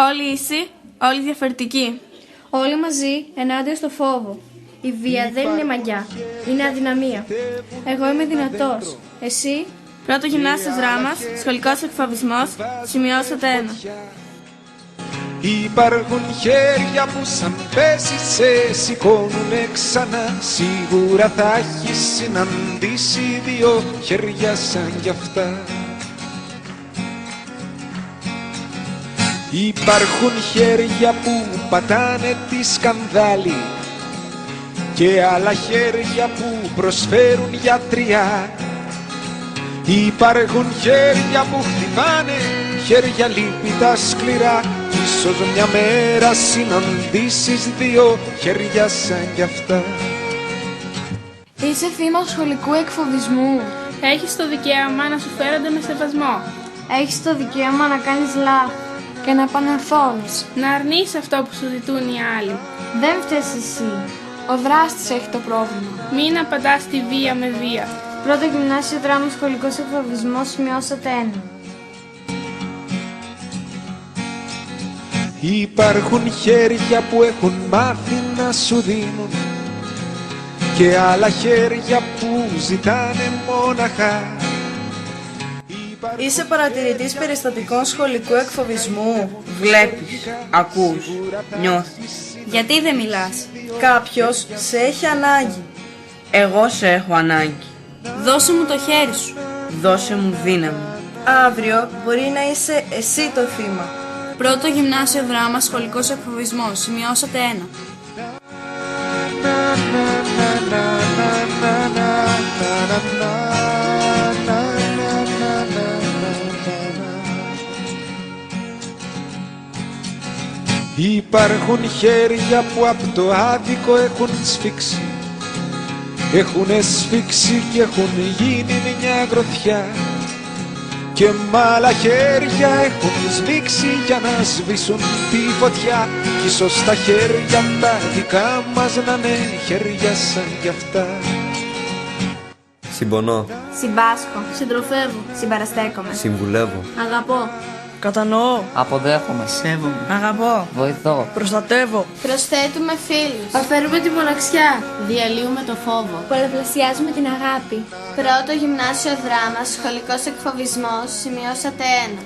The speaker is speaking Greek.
Όλοι ίσοι, όλοι διαφορετικοί. Όλοι μαζί ενάντια στο φόβο. Η βία δεν είναι μαγιά, είναι αδυναμία. Εγώ είμαι δυνατός. Εσύ? Πρώτο γυμνάσιο δράμας, σχολικός εκφοβισμός, σημειώσατε 1. Υπάρχουν χέρια που σαν πέσει σε σηκώνουνε ξανά. Σίγουρα θα έχεις συναντήσει δύο χέρια σαν κι αυτά. Υπάρχουν χέρια που πατάνε τη σκανδάλη και άλλα χέρια που προσφέρουν γιατριά. Υπάρχουν χέρια που χτυπάνε, χέρια λύπητα σκληρά. Κι ίσως μια μέρα συναντήσεις δύο χέρια σαν κι αυτά. Είσαι θύμα σχολικού εκφοβισμού. Έχεις το δικαίωμα να σου φέρονται με σεβασμό. Έχεις το δικαίωμα να κάνεις λάθη και να επανορθώνεις. Να αρνείς αυτό που σου ζητούν οι άλλοι. Δεν φταίς εσύ. Ο δράστης έχει το πρόβλημα. Μην απαντάς τη βία με βία. Πρώτο γυμνάσιο δράμα σχολικός εκφοβισμός, σημειώσατε 1. Υπάρχουν χέρια που έχουν μάθει να σου δίνουν και άλλα χέρια που ζητάνε μόναχα. Είσαι παρατηρητής περιστατικών σχολικού εκφοβισμού. Βλέπεις, ακούς, νιώθεις. Γιατί δεν μιλάς? Κάποιος σε έχει ανάγκη. Εγώ σε έχω ανάγκη. Δώσε μου το χέρι σου. Δώσε μου δύναμη. Αύριο μπορεί να είσαι εσύ το θύμα. Πρώτο γυμνάσιο δράμα, σχολικός εκφοβισμός, σημειώσατε 1. Υπάρχουν χέρια που απ' το άδικο έχουν σφίξει. Έχουνε σφίξει και έχουν γίνει μια γροθιά. Και μ' άλλα χέρια έχουν σμίξει για να σβήσουν τη φωτιά. Κι ίσως τα χέρια τα δικά μας να είναι χέρια σαν κι αυτά. Συμπονώ. Συμπάσχω. Συντροφεύω. Συμπαραστέκομαι. Συμβουλεύω. Αγαπώ. Κατανοώ. Αποδέχομαι. Σέβομαι. Αγαπώ. Βοηθώ. Προστατεύω. Προσθέτουμε φίλους. Αφαιρούμε τη μοναξιά. Διαλύουμε το φόβο. Πολλαπλασιάζουμε την αγάπη. Πρώτο γυμνάσιο δράμα, σχολικός εκφοβισμός, σημειώσατε 1.